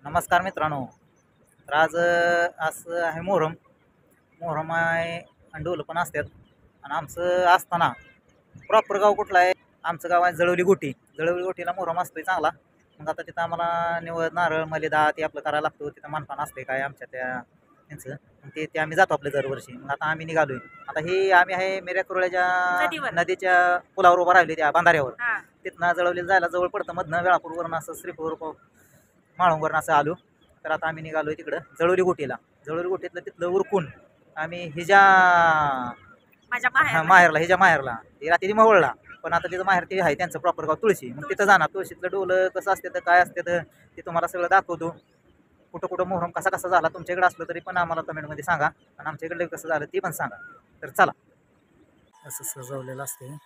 नमस्कार मित्रांनो. तर आज असं आहे मोहरम आहे आणि डोलं पण असतात. आणि आमचं असताना प्रॉपर गाव कुठलं आहे? आमचं गाव आहे जळवली गोटी. जळवली गोटीला मोहरम असतोय चांगला. मग आता तिथं आम्हाला निवड नारळ मलिदा ते आपलं करायला लागतो. तिथं मानपान असते काय आमच्या त्यांचं. मग ते आम्ही जातो आपल्या दरवर्षी. मग आता आम्ही निघालोय. आता हे आम्ही आहे मेऱ्याकुरळ्याच्या नदीच्या पुलावर उभा राहिलो त्या बांधाऱ्यावर. तिथनं जळवलीला जायला जवळ पडतं. मधनं वेळापूरवरून असं श्रीपूर माळुंगवरून असं आलो. तर आता आम्ही निघालोय तिकडं जळवली गोटीला. जळवली गोटीतलं तिथलं उरकून आम्ही माहेरला ती रात्री मवळला. पण आता तिथं माहेर ते आहे त्यांचं प्रॉपर गाव तुळशी. मग तिथं जाणार. तुळशीतलं डोलं कसं असतं काय असतं ते तुम्हाला सगळं दाखवतो. कुठं कुठं मोहरम कसा कसा झाला तुमच्याकडे असलं तरी पण आम्हाला कमेंटमध्ये सांगा. आणि आमच्याकडे कसं झालं ते पण सांगा. तर चला. असं सजवलेलं असते.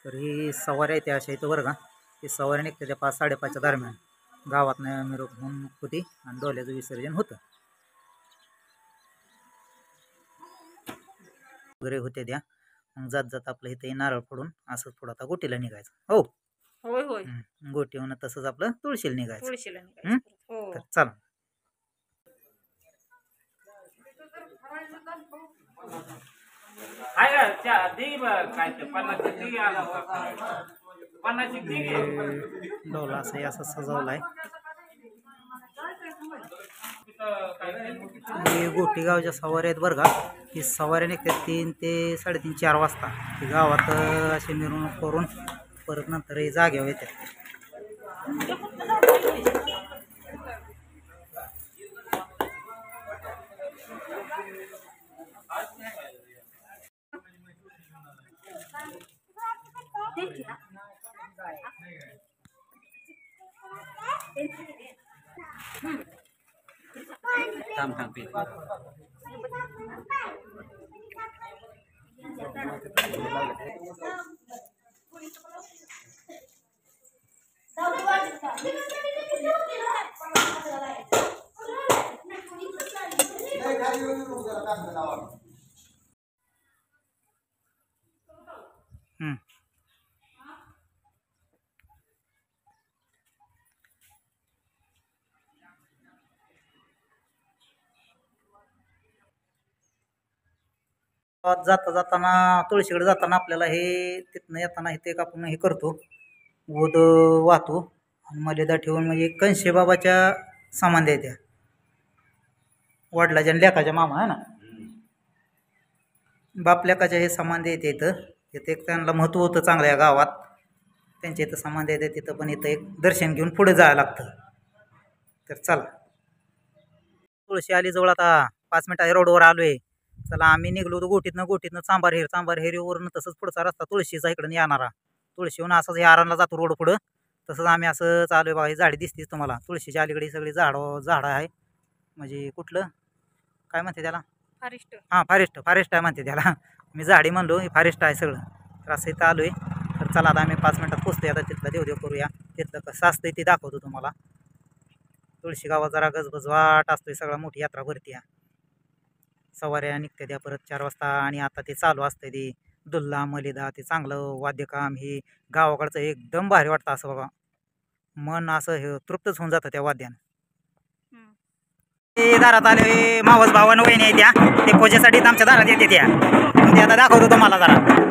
तर ही सवारी आहे त्या अशा इथं बरं का. ही सवारी निघते त्या 5-5:30च्या दरम्यान. गावातनं मिरवणूक म्हणून होती आणि डोल्याचं विसर्जन होतं वगैरे होते त्या. मग जात जात आपलं इथे नारळ फोडून असंच पुढं आता गोटीला निघायचं. हो होय होय गोटीहून तसंच आपलं तुळशीला निघायचं. हो तर चला. डोला असं सजवलाय. हे गोटी गावच्या सवारी आहेत बरं का. ही सवारी निघते 3 ते 3:30-4 वाजता. ही गावात अशी मिरवणूक करून परत नंतर हे जागेवर येते. जाताना तुळशीकडे जाताना आपल्याला हे तिथनं येताना इथे एक आपण हे करतो वध वाहतो आणि मर्यादा ठेवून म्हणजे कंशे बाबाच्या सामान द्यायच्या वडिलाच्या लेकाच्या मामा आहे ना बाप लेकाच्या हे सामान द्यायचे इथं. तिथं एक त्यांना महत्त्व होतं चांगलं या गावात. त्यांच्या इथं सामान द्यायचं तिथं पण इथं एक दर्शन घेऊन पुढे जायला लागतं. तर चला. तुळशी आली जवळ आता 5 मिनिटाच्या रोडवर आलोय. चला आम्ही निघलो होतो गोटीतनं चांबारहिरीवरून तसंच पुढचा रस्ता तुळशीचा इकडून येणारा. तुळशीहून असंच हे आरणला जातो रोड पुढं. तसंच आम्ही असं चालू आहे बघा. ही झाडी दिसतीच तुम्हाला. तुळशीच्या अलीकडे सगळी झाडं आहे. म्हणजे कुठलं काय म्हणते त्याला? फॉरेस्ट आहे म्हणते त्याला. मी झाडी म्हणलो ही फॉरेस्ट आहे सगळं. तर असं इथं आलोय. तर चला आता आम्ही 5 मिनिटात पोचतोय. आता तिथलं देवदेव करूया. तिथलं कसं असतंय ते दाखवतो तुम्हाला. तुळशी गावात जरा गजबजवाट असतोय. सगळा मोठी यात्रा भरती आहे. सवाऱ्या निघते त्या परत 4 वाजता. आणि आता ते चालू असतं ते दुल्ला मलिदा ते चांगलं वाद्यकाम. हे गावाकडचं एकदम भारी वाटतं असं बघा. मन असं हे तृप्तच होऊन जातं त्या वाद्यानं. ते दारात आले मावस भावानं वहिनी आहे त्या. ते पूजेसाठी आमच्या दारात येते त्या. ते आता दाखवतो तुम्हाला जरा.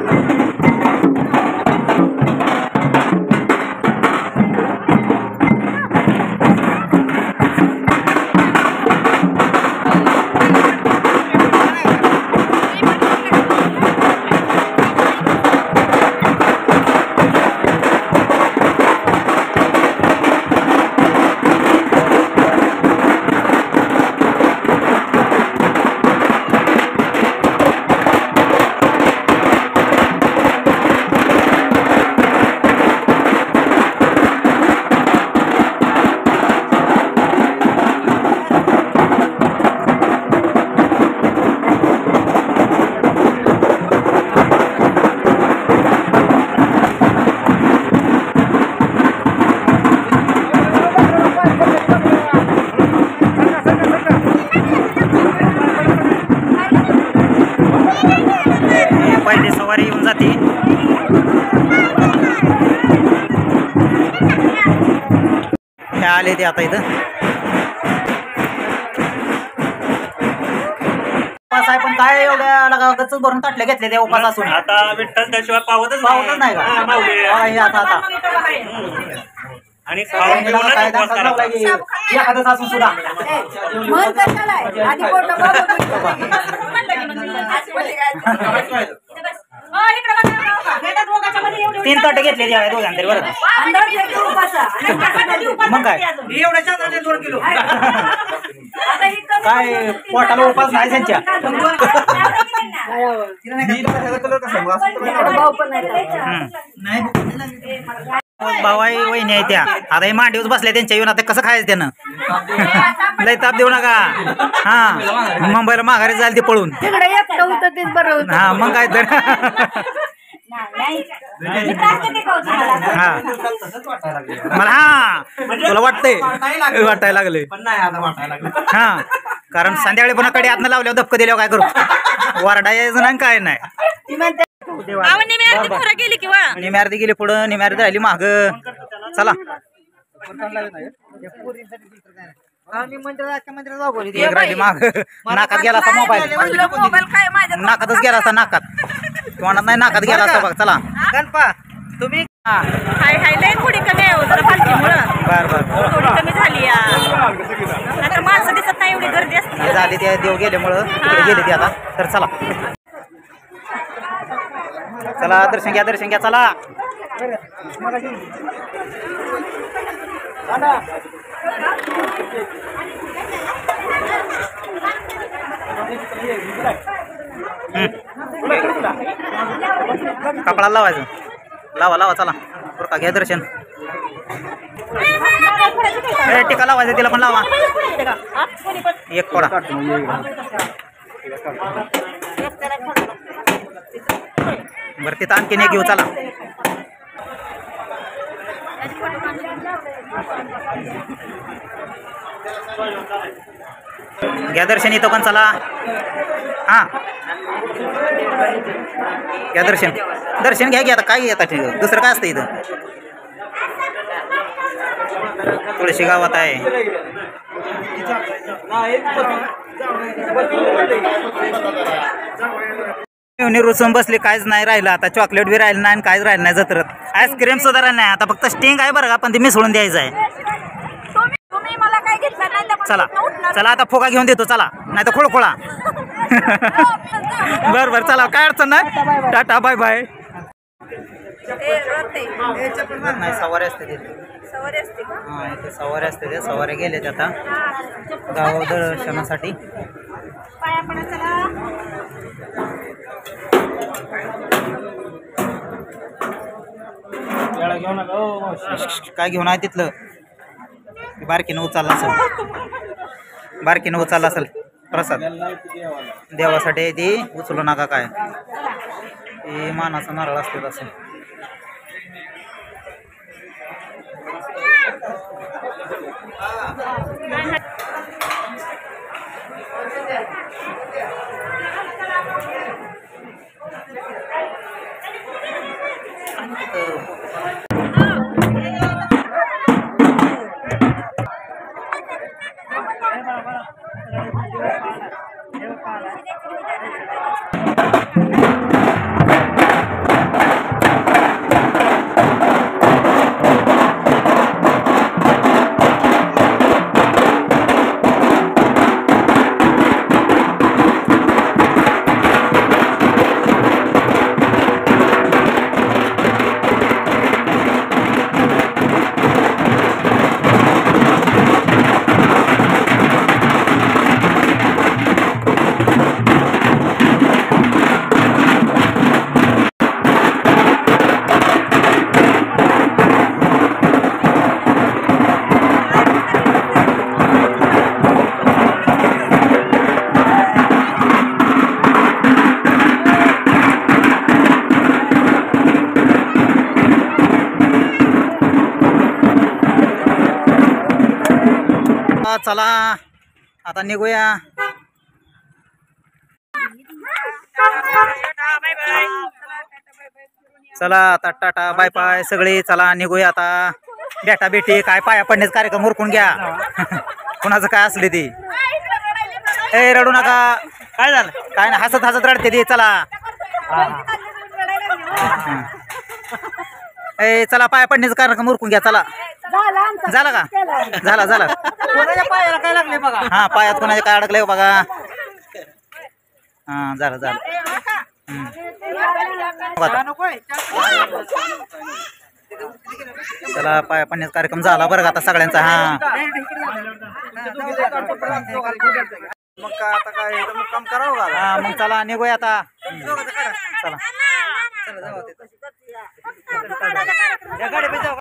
आले ते आता इथं उपास आहे पण काय एवढ्या लगावच भरून ताटल्या घेतले त्या उपास असून आता विठ्ठल त्याशिवाय पावतच नाही का आता आणि एखादं असून सुद्धा तीन ताटे घेतले त्या दोघांतरी बरं मग काय काय पोटाला उपास नाही त्यांच्या भावाई वहिनी आहे त्या आता हे मांडीवर बसल्या त्यांच्या येऊन आता कसं खायचं त्यानं लय ताप देऊ नका हा मुंबईला माघारी जायला ते पळून हा मग काय तर मला हा तुला वाटायला लागले हा कारण संध्याकाळी पुन्हा कडे आतनं लावल्यावर धपकं दिल्यावर काय करू वारडा यायचं नाही काय नाही निम्यार्धी गेली पुढं निम्यार्धी राहिली माग चला राहिली माग नाकात गेला असता मोबाईल नाकातच गेला असता नाकात तोंडात नाही नाकात गेला असता बघ चला गणपा तुम्ही लय थोडी कमी आहे जरा पालखीमुळं बर थोडी कमी झाली आता माणसं दिसत नाही एवढी गर्दी असते झाली ते देव गेल्यामुळं तिकडे गेले ते आता तर चला चला दर्शन घ्या चला कपडा लावायचं लावा चला बरं घ्या दर्शन टिका लावायचं तिला पण लावा एक थोडा बरं तिथं आणखीन एक घेऊ चला घ्या दर्शन इथं पण चला हा घ्या दर्शन घ्या आता काय घेता दुसरं काय असतं इथं तुळशी गावात आहे रुसून बसली काहीच नाही राहिलं आता चॉकलेट बी राहिलं नाही आणि काहीच राहिलं नाही जत्रत आईस्क्रीम सुद्धा राहिलं नाही आता फक्त स्टिंग आहे बरं का पण ते मिसळून द्यायचं आहे चला आता फुगा घेऊन देतो चला नाही तर खोळखोळा बर चला काय अडचण नाही टाटा बाय बाय नाही सवारी असते हा इथे सवारी असते ते सवारी गेले ते आता गाव दर्शनासाठी काय घेऊन आहे तिथलं बारकीनं उचलला असेल प्रसाद देवासाठी ती उचलू नका काय हे मानाचा नारळ असते तसं चला आता निघूया चला आता टाटा बाय बाय सगळे चला निघूया आता बेटा बेटी काय पाया पडण्याचा कार्यक्रम उरकून घ्या. कुणाचं काय असले ते. ए रडू नका. काय झालं? काय नाही हसत हसत रडते ते. चला ए चला पाया पडण्याचं कार्यक्रम उरकून घ्या. चला झाला का? झाला झाला. कोणाच्या पायाला काय लागले बघा. हा पायात कोणाच्या काय अडकलंय बघा. हा झालं झालं. चला पाया पडण्याचा कार्यक्रम झाला बरं का आता सगळ्यांचा. हा मग काय आता काय काम करावं का? हा मग चला निघूया आता. चला चला